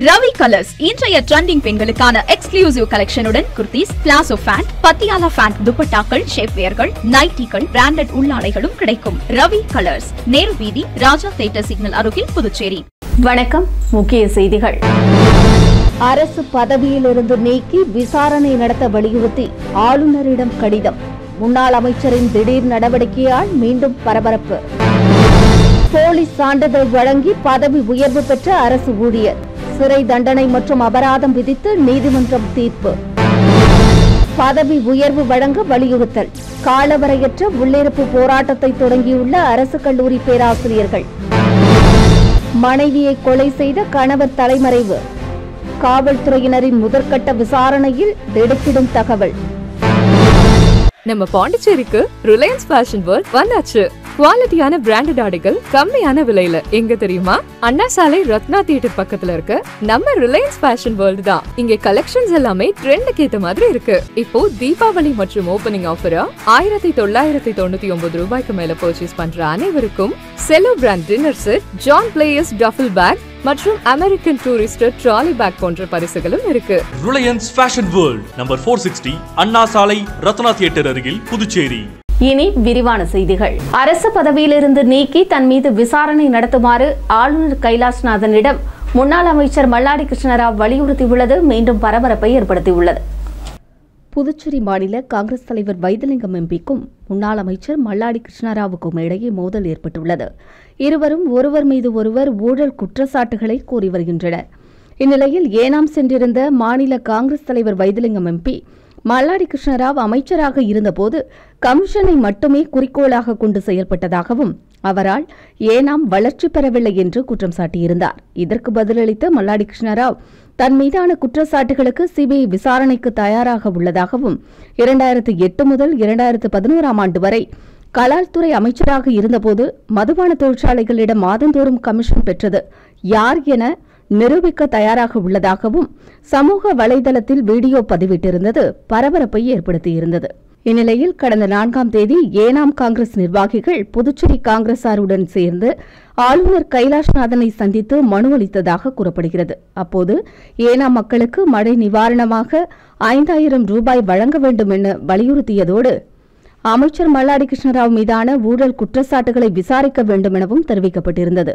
Ravi Colours இன்றைய trending பெண்களுக்கான exclusive கலெக்ஷனுடன் kurtis, palazzo pant, Patiala pant, துப்பட்டாக்கள், ஷேப்வேர்கள், நைட்டிகள், பிராண்டட் உள்ளாடைகளும் கிடைக்கும். ரவி கலர்ஸ், நேரு வீதி, ராஜா தியேட்டர் சிக்னல் அருகில், புதுச்சேரி. வணக்கம். முக்கிய செய்திகள். அரசு பதவியிலிருந்து நீக்கி விசாரணை நடத்த வலியுறுத்தி ஆளுநரிடம் கடிதம். முன்னாள் அமைச்சரின் திடீர் நடவடிக்கையால் மீண்டும் பரபரப்பு. போலீஸ் சான்றிதழ் வழங்கி பதவி உயர்வு பெற்ற அரசு ஊழியர் சிறை தண்டனை மற்றும் அபராதம் விதித்து நீதிமன்றம் தீர்ப்பு. பதவி உயர்வு வழங்க வலியுறுத்தல். காலவரையற்ற உள்ளிருப்பு போராட்டத்தை தொடங்கியுள்ள அரசு கல்லூரி பேராசிரியர்கள். மனைவியை கொலை செய்த கணவர் தலைமறைவு. காவல்துறையினரின் முதற்கட்ட விசாரணையில் திடுக்கிடும் தகவல். நம்ம பாண்டிச்சேரிக்கு ரிலையன்ஸ் ஃபேஷன் வேர்ல்ட் வந்தாச்சு. குவாலிட்டியான பிராண்டட் ஆடைகள் கம்மியான விலையில. எங்க தெரியுமா? அண்ணா சாலை ரத்னா தியேட்டர் பக்கத்துல இருக்க நம்ம ரிலையன்ஸ் ஃபேஷன் வேர்ல்ட் தான். இங்க கலெக்ஷன்ஸ் எல்லாமே ட்ரெண்டுக்கு ஏத்த மாதிரி இருக்கு. இப்போ தீபாவளி மற்றும் ஓபனிங் ஆஃபரா 1999 ரூபாய்க்கு மேல பர்ச்சேஸ் பண்ற அனைவருக்கும் Cello brand dinner set, John Players duffle bag மற்றும் அமெரிக்கன் டூரிஸ்டர் ட்ராலி பேக் போன்ற பரிசுகளும் இருக்கு. Reliance Fashion World, number 460, Anna Salai, Ratna theatre அருகில், புதுச்சேரி. இனி விரிவான செய்திகள். அரசு பதவியிலிருந்து நீக்கி தன் மீது விசாரணை நடத்துமாறு ஆளுநர் கைலாஷ்நாதனிடம் முன்னாள் அமைச்சர் மல்லாடி கிருஷ்ணராவ் வலியுறுத்தியுள்ளது மீண்டும் பரபரப்பை ஏற்படுத்தியுள்ளது. புதுச்சேரி மாநில காங்கிரஸ் தலைவர் வைத்திலிங்கம் எம்பிக்கும் முன்னாள் அமைச்சர் மல்லாடி கிருஷ்ணராவுக்கும் இடையே மோதல் ஏற்பட்டுள்ளது. இருவரும் ஒருவர் மீது ஒருவர் ஊழல் குற்றச்சாட்டுகளை கூறி வருகின்றனர். இந்நிலையில் ஏனாம் சென்றிருந்த மாநில காங்கிரஸ் தலைவர் வைத்திலிங்கம் எம்பி மல்லாடி கிருஷ்ணராவ் அமைச்சராக இருந்தபோது கமிஷனை மட்டுமே குறிக்கோளாக கொண்டு செயல்பட்டதாகவும் அவரால் ஏனாம் வளர்ச்சி பெறவில்லை என்று குற்றம் சாட்டியிருந்தார். இதற்கு பதிலளித்த மல்லாடி கிருஷ்ணராவ் தன் மீதான குற்றச்சாட்டுகளுக்கு சிபிஐ விசாரணைக்கு தயாராக உள்ளதாகவும் 2008 முதல் 2011 ஆண்டு வரை கலால்துறை அமைச்சராக இருந்தபோது மதுபான தொழிற்சாலைகளிடம் மாதந்தோறும் கமிஷன் பெற்றது யார் என நிரூபிக்க தயாராக உள்ளதாகவும் சமூக வலைதளத்தில் வீடியோ பதிவிட்டிருந்தது பரபரப்பை ஏற்படுத்தியிருந்தது. இந்நிலையில் கடந்த 4ஆம் தேதி ஏனாம் காங்கிரஸ் நிர்வாகிகள் புதுச்சேரி காங்கிரசாருடன் சேர்ந்து ஆளுநர் கைலாஷ்நாதனை சந்தித்து மனு அளித்ததாக கூறப்படுகிறது. அப்போது ஏனாம் மக்களுக்கு மழை நிவாரணமாக 5000 ரூபாய் வழங்க வேண்டும் என வலியுறுத்தியதோடு அமைச்சர் மல்லாடி கிருஷ்ணராவ் மீதான ஊழல் குற்றச்சாட்டுகளை விசாரிக்க வேண்டும் எனவும் தெரிவிக்கப்பட்டிருந்தது.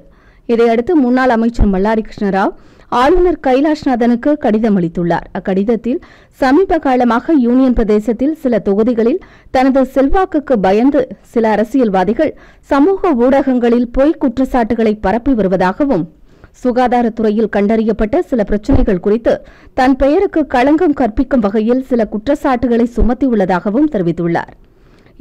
இதையடுத்து முன்னாள் அமைச்சர் மல்லாடி கிருஷ்ணராவ் ஆளுநர் கைலாஷ்நாதனுக்கு கடிதம் அளித்துள்ளார். அக்கடிதத்தில் சமீப காலமாக யூனியன் பிரதேசத்தில் சில தொகுதிகளில் தனது செல்வாக்குக்கு பயந்து சில அரசியல்வாதிகள் சமூக ஊடகங்களில் பொய் குற்றச்சாட்டுகளை பரப்பி வருவதாகவும் சுகாதாரத்துறையில் கண்டறியப்பட்ட சில பிரச்சினைகள் குறித்து தன் பெயருக்கு களங்கம் கற்பிக்கும் வகையில் சில குற்றச்சாட்டுகளை சுமத்தியுள்ளதாகவும் தெரிவித்துள்ளார்.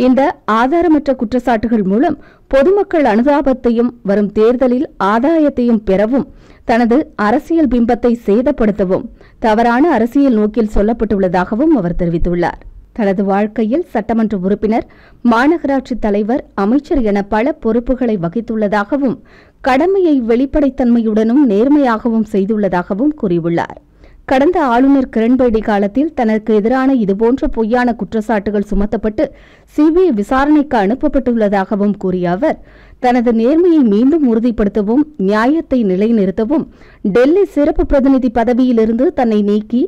இந்த ஆதாரமற்ற குற்றச்சாட்டுகள் மூலம் பொதுமக்கள் அனுதாபத்தையும் வரும் தேர்தலில் ஆதாயத்தையும் பெறவும் தனது அரசியல் பிம்பத்தை சேதப்படுத்தவும் தவறான அரசியல் நோக்கில் சொல்லப்பட்டுள்ளதாகவும் அவர் தெரிவித்துள்ளார். தனது வாழ்க்கையில் சட்டமன்ற உறுப்பினர், மாநகராட்சி தலைவர், அமைச்சர் என பல பொறுப்புகளை வகித்துள்ளதாகவும் கடமையை வெளிப்படைத்தன்மையுடனும் நேர்மையாகவும் செய்துள்ளதாகவும் கூறியுள்ளார். கடந்த ஆளுநர் கிரண்பேடி காலத்தில் தனக்கு எதிரான இதுபோன்ற பொய்யான குற்றச்சாட்டுகள் சுமத்தப்பட்டு சிபிஐ விசாரணைக்கு அனுப்பப்பட்டுள்ளதாகவும் கூறிய அவர் தனது நேர்மையை மீண்டும் உறுதிப்படுத்தவும் நியாயத்தை நிலைநிறுத்தவும் டெல்லி சிறப்பு பிரதிநிதி பதவியிலிருந்து தன்னை நீக்கி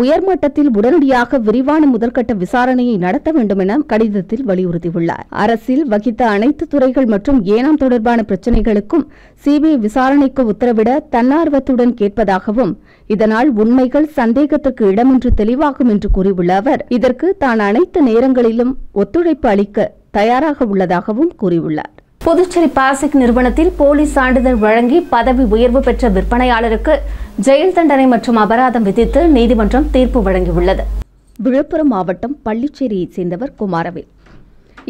உயர்மட்டத்தில் உடனடியாக விரிவான முதற்கட்ட விசாரணையை நடத்த வேண்டும் என கடிதத்தில் வலியுறுத்தியுள்ளார். அரசில் வகித்த அனைத்து துறைகள் மற்றும் ஏனாம் தொடர்பான பிரச்சினைகளுக்கும் சிபிஐ விசாரணைக்கு உத்தரவிட தன்னார்வத்துடன் கேட்பதாகவும் இதனால் உண்மைகள் சந்தேகத்திற்கு இடமின்றி தெளிவாகும் என்று கூறியுள்ள அவர் இதற்கு தான் அனைத்து நேரங்களிலும் ஒத்துழைப்பு அளிக்க தயாராக உள்ளதாகவும் கூறியுள்ளார். புதுச்சேரி பாசிக் நிறுவனத்தில் போலீஸ் சான்றிதழ் வழங்கி பதவி உயர்வு பெற்ற விற்பனையாளருக்கு ஜெயில் தண்டனை மற்றும் அபராதம் விதித்து நீதிமன்றம் தீர்ப்பு வழங்கியுள்ளது. விழுப்புரம் மாவட்டம் பள்ளிச்சேரியைச் சேர்ந்தவர் குமாரவேல்.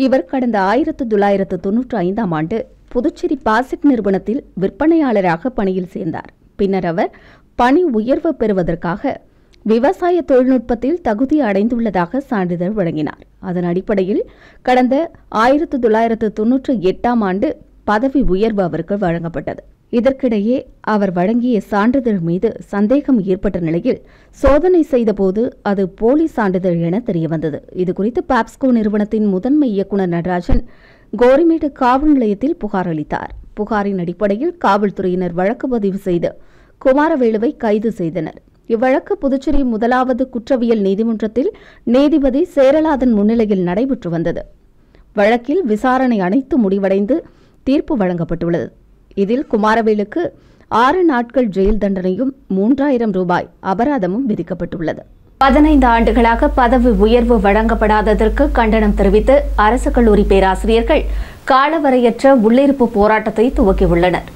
இவர் கடந்த 1995 ஆண்டு புதுச்சேரி பாசிக் நிறுவனத்தில் விற்பனையாளராக பணியில் சேர்ந்தார். பின்னர் அவர் பணி உயர்வு பெறுவதற்காக விவசாய தொழில்நுட்பத்தில் தகுதி அடைந்துள்ளதாக சான்றிதழ் வழங்கினார். அதன் அடிப்படையில் கடந்த 1998 ஆண்டு பதவி உயர்வு அவருக்கு வழங்கப்பட்டது. இதற்கிடையே அவர் வழங்கிய சான்றிதழ் மீது சந்தேகம் ஏற்பட்ட நிலையில் சோதனை செய்தபோது அது போலி சான்றிதழ் என தெரியவந்தது. இதுகுறித்து பாப்ஸ்கோ நிறுவனத்தின் முதன்மை இயக்குநர் நடராஜன் கோரிமேடு காவல் நிலையத்தில் புகார் அளித்தார். புகாரின் அடிப்படையில் காவல்துறையினர் வழக்கு பதிவு செய்து குமாரவேலுவை கைது செய்தனர். இவ்வழக்கு புதுச்சேரி முதலாவது குற்றவியல் நீதிமன்றத்தில் நீதிபதி சேரலாதன் முன்னிலையில் நடைபெற்று வந்தது. வழக்கில் விசாரணை அனைத்து முடிவடைந்து தீர்ப்பு வழங்கப்பட்டுள்ளது. இதில் குமாரவேலுக்கு 6 நாட்கள் ஜெயில் தண்டனையும் 3000 ரூபாய் அபராதமும் விதிக்கப்பட்டுள்ளது. 15 ஆண்டுகளாக பதவி உயர்வு வழங்கப்படாததற்கு கண்டனம் தெரிவித்து அரசு கல்லூரி பேராசிரியர்கள் காலவரையற்ற உள்ளிருப்பு போராட்டத்தை துவக்கியுள்ளனர்.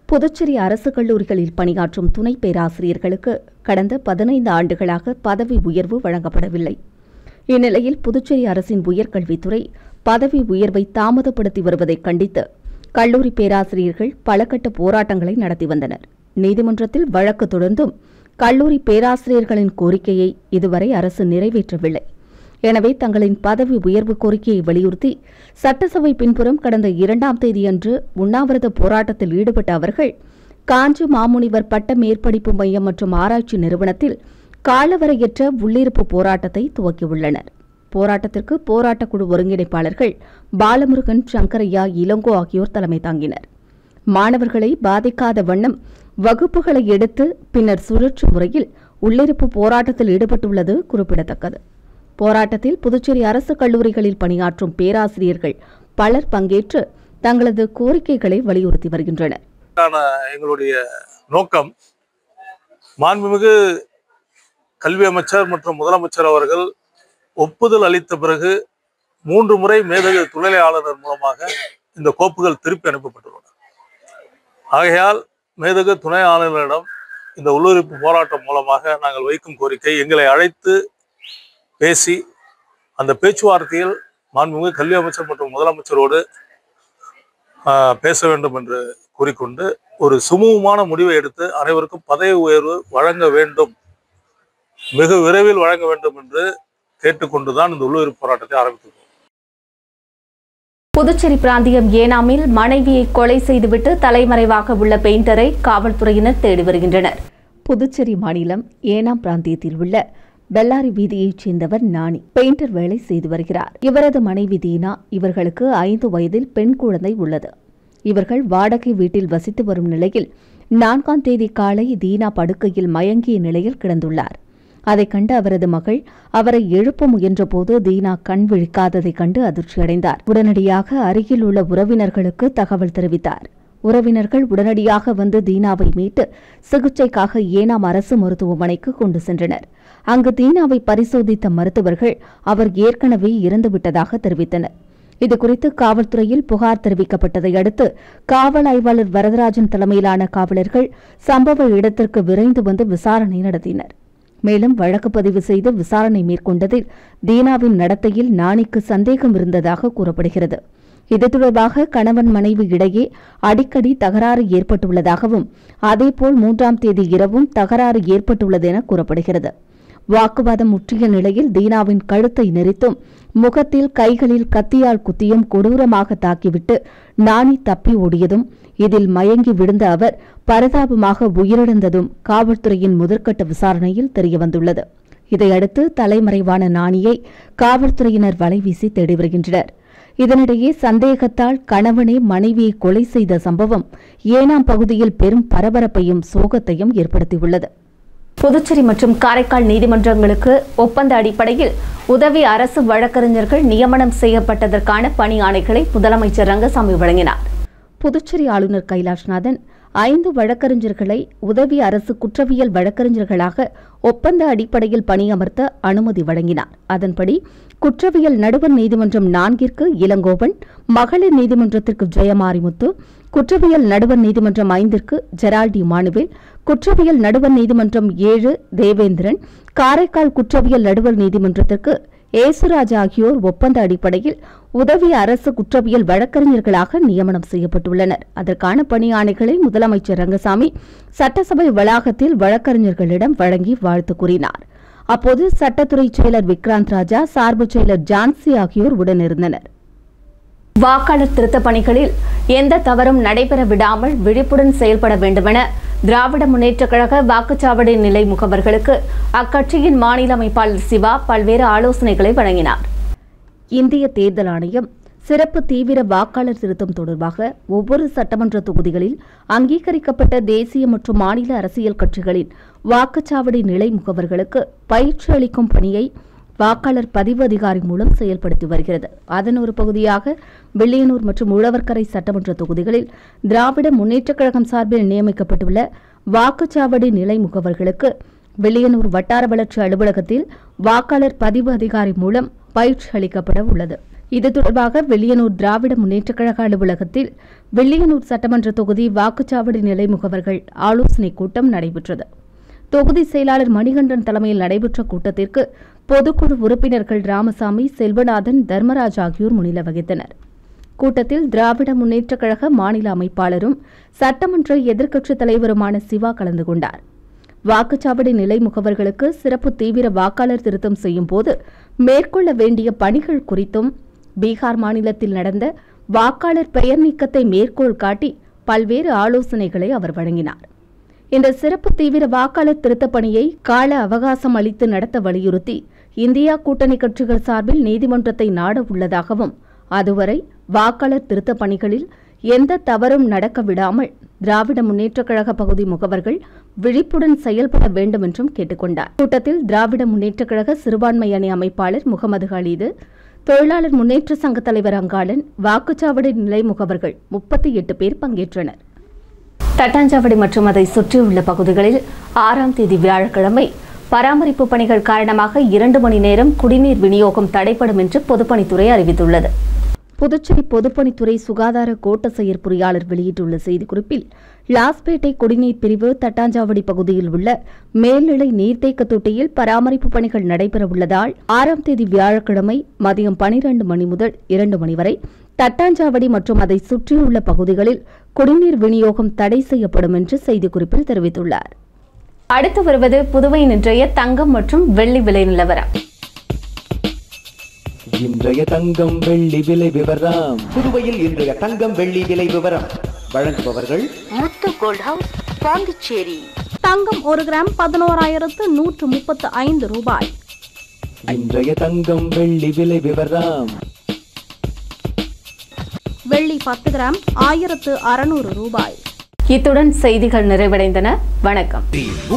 புதுச்சேரி அரசு கல்லூரிகளில் பணியாற்றும் துணை பேராசிரியர்களுக்கு கடந்த 15 ஆண்டுகளாக பதவி உயர்வு வழங்கப்படவில்லை. இந்நிலையில் புதுச்சேரி அரசின் உயர்கல்வித்துறை பதவி உயர்வை தாமதப்படுத்தி வருவதை கண்டித்து கல்லூரி பேராசிரியர்கள் பல கட்ட போராட்டங்களை நடத்தி வந்தனர். நீதிமன்றத்தில் வழக்கு தொடர்ந்தும் கல்லூரி பேராசிரியர்களின் கோரிக்கையை இதுவரை அரசு நிறைவேற்றவில்லை. எனவே தங்களின் பதவி உயர்வு கோரிக்கையை வலியுறுத்தி சட்டசபை பின்புறம் கடந்த 2ஆம் தேதியன்று உண்ணாவிரத போராட்டத்தில் ஈடுபட்ட அவர்கள் காஞ்சி மாமுனிவர் பட்ட மேற்படிப்பு மையம் மற்றும் ஆராய்ச்சி நிறுவனத்தில் காலவரையற்ற உள்ளிருப்பு போராட்டத்தை துவக்கியுள்ளனர். போராட்டத்திற்கு போராட்டக்குழு ஒருங்கிணைப்பாளர்கள் பாலமுருகன், சங்கரையா, இளங்கோ ஆகியோர் தலைமை தாங்கினர். மாணவர்களை பாதிக்காத வண்ணம் வகுப்புகளை எடுத்து பின்னர் சுழற்சி முறையில் உள்ளிருப்பு போராட்டத்தில் ஈடுபட்டுள்ளது குறிப்பிடத்தக்கது. போராட்டத்தில் புதுச்சேரி அரசு கல்லூரிகளில் பணியாற்றும் பேராசிரியர்கள் பலர் பங்கேற்று தங்களது கோரிக்கைகளை வலியுறுத்தி வருகின்றனர். எங்களுடைய நோக்கம் மாண்புமிகு கல்வி அமைச்சர் மற்றும் முதலமைச்சர் அவர்கள் ஒப்புதல் அளித்த பிறகு 3 முறை மேதகு துணைநிலை ஆளுநர் மூலமாக இந்த கோப்புகள் திருப்பி அனுப்பப்பட்டுள்ளன. ஆகையால் மேதகு துணை ஆளுநரிடம் இந்த உள்ளிருப்பு போராட்டம் மூலமாக நாங்கள் வைக்கும் கோரிக்கை, எங்களை அழைத்து பேசி அந்த பேச்சுவார்த்தையில் மாண்புமிகு கல்வி அமைச்சர் மற்றும் முதலமைச்சரோடு பேச வேண்டும் என்று கூறிக்கொண்டு ஒரு சுமூகமான முடிவை எடுத்து அனைவருக்கும் பதவி உயர்வு வழங்க வேண்டும், மிக விரைவில் வழங்க வேண்டும் என்று கேட்டுக்கொண்டுதான் இந்த உள்ளிருப்பு போராட்டத்தை ஆரம்பித்துள்ளோம். புதுச்சேரி பிராந்தியம் ஏனாமில் மனைவியை கொலை செய்துவிட்டு தலைமறைவாக உள்ள பெயிண்டரை காவல்துறையினர் தேடி வருகின்றனர். புதுச்சேரி மாநிலம் ஏனாம் பிராந்தியத்தில் உள்ள பெல்லாரி வீதியைச் சேர்ந்தவர் நாணி பெயிண்டர் வேலை செய்து வருகிறார். இவரது மனைவி தீனா. இவர்களுக்கு 5 வயதில் பெண் குழந்தை உள்ளது. இவர்கள் வாடகை வீட்டில் வசித்து வரும் நிலையில் 4ஆம் தேதி காலை தீனா படுக்கையில் மயங்கிய நிலையில் கிடந்துள்ளார். அதைக் கண்டு அவரது மகள் அவரை எழுப்ப முயன்றபோது தீனா கண் விழிக்காததைக் கண்டு அதிர்ச்சியடைந்தார். உடனடியாக அருகில் உள்ள உறவினர்களுக்கு தகவல் தெரிவித்தார். உறவினர்கள் உடனடியாக வந்து தீனாவை மீட்டு சிகிச்சைக்காக ஏனாம் அரசு மருத்துவமனைக்கு கொண்டு சென்றனர். அங்கு தீனாவை பரிசோதித்த மருத்துவர்கள் அவர் ஏற்கனவே இறந்துவிட்டதாக தெரிவித்தனர். இதுகுறித்து காவல்துறையில் புகார் தெரிவிக்கப்பட்டதை அடுத்து காவல் ஆய்வாளர் வரதராஜன் தலைமையிலான காவலர்கள் சம்பவ இடத்திற்கு விரைந்து வந்து விசாரணை நடத்தினர். மேலும் வழக்கு பதிவு செய்து விசாரணை மேற்கொண்டதில் தீனாவின் நடத்தையில் நாணிக்கு சந்தேகம் இருந்ததாக கூறப்படுகிறது. இது தொடர்பாக கணவன் மனைவி இடையே அடிக்கடி தகராறு ஏற்பட்டுள்ளதாகவும் அதேபோல் 3ஆம் தேதி இரவும் தகராறு ஏற்பட்டுள்ளது என கூறப்படுகிறது. வாக்குவாதம் முற்றிய நிலையில் தீனாவின் கழுத்தை நெரித்தும் முகத்தில் கைகளில் கத்தியால் குத்தியும் கொடூரமாக தாக்கிவிட்டு நாணி தப்பி ஓடியதும் இதில் மயங்கி விழுந்த அவர் பரிதாபமாக உயிரிழந்ததும் காவல்துறையின் முதற்கட்ட விசாரணையில் தெரியவந்துள்ளது. இதையடுத்து தலைமறைவான நாணியை காவல்துறையினர் வலைவீசி தேடி வருகின்றனர். இதனிடையே சந்தேகத்தால் கணவனே மனைவியை கொலை செய்த சம்பவம் ஏனாம் பகுதியில் பெரும் பரபரப்பையும் சோகத்தையும் ஏற்படுத்தியுள்ளது. புதுச்சேரி மற்றும் காரைக்கால் நீதிமன்றங்களுக்கு ஒப்பந்த அடிப்படையில் உதவி அரசு வழக்கறிஞர்கள் நியமனம் செய்யப்பட்டதற்கான பணி ஆணைகளை முதலமைச்சர் ரங்கசாமி வழங்கினார். புதுச்சேரி ஆளுநர் கைலாஷ்நாதன் 5 வழக்கறிஞர்களை உதவி அரசு குற்றவியல் வழக்கறிஞர்களாக ஒப்பந்த அடிப்படையில் பணியமர்த்த அனுமதி வழங்கினார். அதன்படி குற்றவியல் நடுவர் நீதிமன்றம் 4ற்கு இளங்கோவன், மகளிர் நீதிமன்றத்திற்கு ஜெயமாரிமுத்து, குற்றவியல் நடுவர் நீதிமன்றம் 5ற்கு ஜெரால்டி மானுவேல், குற்றவியல் நடுவர் நீதிமன்றம் 7 தேவேந்திரன், காரைக்கால் குற்றவியல் நடுவர் நீதிமன்றத்திற்கு ஏசுராஜ் ஆகியோர் ஒப்பந்த அடிப்படையில் உதவி அரசு குற்றவியல் வழக்கறிஞர்களாக நியமனம் செய்யப்பட்டுள்ளனர். அதற்கான பணி ஆணைகளை முதலமைச்சர் ரங்கசாமி சட்டசபை வளாகத்தில் வழக்கறிஞர்களிடம் வழங்கி வாழ்த்து கூறினார். அப்போது சட்டத்துறை செயலர் விக்ராந்த் ராஜா, சார்பு செயலர் ஜான்சி ஆகியோர் உடனிருந்தனர். வாக்காளர் திருத்த பணிகளில் எந்த தவறும் நடைபெற விடாமல் விழிப்புடன் செயல்பட வேண்டுமென திராவிட முன்னேற்றக் கழக வாக்குச்சாவடி நிலை முகவர்களுக்கு அக்கட்சியின் மாநில அமைப்பாளர் சிவா பல்வேறு ஆலோசனைகளை வழங்கினார். இந்திய தேர்தல் ஆணையம் சிறப்பு தீவிர வாக்காளர் திருத்தம் தொடர்பாக ஒவ்வொரு சட்டமன்ற தொகுதிகளில் அங்கீகரிக்கப்பட்ட தேசிய மற்றும் மாநில அரசியல் கட்சிகளின் வாக்குச்சாவடி நிலை முகவர்களுக்கு பயிற்சி அளிக்கும் பணியை வாக்காளர் பதிவு அதிகாரி மூலம் செயல்படுத்தி வருகிறது. அதன் ஒரு பகுதியாக வில்லியனூர் மற்றும் உழவர்கரை சட்டமன்ற தொகுதிகளில் திராவிட முன்னேற்றக் கழகம் சார்பில் நியமிக்கப்பட்டுள்ள வாக்குச்சாவடி நிலை முகவர்களுக்கு வில்லியனூர் வட்டார வளர்ச்சி அலுவலகத்தில் வாக்காளர் பதிவு அதிகாரி மூலம் பயிற்சி அளிக்கப்பட உள்ளது. இது தொடர்பாக வில்லியனூர் திராவிட முன்னேற்றக் கழக அலுவலகத்தில் வில்லியனூர் சட்டமன்ற தொகுதி வாக்குச்சாவடி நிலை முகவர்கள் ஆலோசனைக் கூட்டம் நடைபெற்றது. தொகுதி செயலாளர் மணிகண்டன் தலைமையில் நடைபெற்ற கூட்டத்திற்கு பொதுக்குழு உறுப்பினர்கள் ராமசாமி, செல்வநாதன், தர்மராஜ் ஆகியோர் முன்னிலை வகித்தனர். கூட்டத்தில் திராவிட முன்னேற்றக் கழக மாநில அமைப்பாளரும் சட்டமன்ற எதிர்க்கட்சித் தலைவருமான சிவா கலந்து கொண்டார். வாக்குச்சாவடி நிலை முகவர்களுக்கு சிறப்பு தீவிர வாக்காளர் திருத்தம் செய்யும் போது மேற்கொள்ள வேண்டிய பணிகள் குறித்தும் பீகார் மாநிலத்தில் நடந்த வாக்காளர் பெயர் நீக்கத்தை மேற்கோள் காட்டி பல்வேறு ஆலோசனைகளை அவர் வழங்கினார். இந்த சிறப்பு தீவிர வாக்காளர் திருத்தப் பணியை கால அவகாசம் அளித்து நடத்த வலியுறுத்தி இந்தியா கூட்டணி கட்சிகள் சார்பில் நீதிமன்றத்தை நாட உள்ளதாகவும், அதுவரை வாக்காளர் திருத்தப் பணிகளில் எந்த தவறும் நடக்க விடாமல் திராவிட முன்னேற்றக் கழக பகுதி முகவர்கள் விழிப்புடன் செயல்பட வேண்டும் என்றும் கேட்டுக் கொண்டார். கூட்டத்தில் திராவிட முன்னேற்றக் கழக சிறுபான்மை அணி அமைப்பாளர் முகமது ஹலீது, தொழிலாளர் முன்னேற்ற சங்க தலைவர் அங்காளன், வாக்குச்சாவடி நிலை முகவர்கள் 38 பேர் பங்கேற்றனர். தட்டாஞ்சாவடி மற்றும் அதை சுற்றியுள்ள பகுதிகளில் 6ஆம் தேதி வியாழக்கிழமை பராமரிப்பு பணிகள் காரணமாக 2 மணி நேரம் குடிநீர் விநியோகம் தடைப்படும் என்று பொதுப்பணித்துறை அறிவித்துள்ளது. புதுச்சேரி பொதுப்பணித்துறை சுகாதார கோட்ட செயற்பொறியாளர் வெளியிட்டுள்ள செய்திக்குறிப்பில், லாஸ்பேட்டை குடிநீர் பிரிவு தட்டாஞ்சாவடி பகுதியில் உள்ள மேல்நிலை நீர்த்தேக்க தொட்டியில் பராமரிப்பு பணிகள் நடைபெறவுள்ளதால் 6ஆம் தேதி வியாழக்கிழமை மதியம் 12 மணி முதல் 2 மணி வரை தட்டாஞ்சாவடி மற்றும் அதை சுற்றியுள்ள பகுதிகளில் குடிநீர் விநியோகம் தடை செய்யப்படும் என்று செய்திக்குறிப்பில் தெரிவித்துள்ளார். அடுத்து வருவது புதுவையின் இன்றைய தங்கம் மற்றும் வெள்ளி விலை நிலவரம். இன்றைய தங்கம் வெள்ளி விலை விவரம். புதுவையில் இன்றைய தங்கம் வெள்ளி விலை விவரம் வழங்குபவர்கள் முத்து கோல்ட் ஹவுஸ், பாண்டிச்சேரி. தங்கம் 1 கிராம் 11,135 ரூபாய். இன்றைய தங்கம் வெள்ளி விலை விவரம். வெள்ளி 10 கிராம் 1,600 ரூபாய். இத்துடன் செய்திகள் நிறைவடைந்தன. வணக்கம்.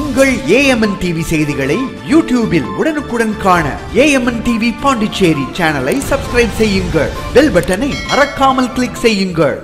உங்கள் AMN டிவி செய்திகளை யூடியூபில் உடனுக்குடன் காண AMN டிவி பாண்டிச்சேரி சேனலை சப்ஸ்கிரைப் செய்யுங்கள். பெல் பட்டனை மறக்காமல் கிளிக் செய்யுங்கள்.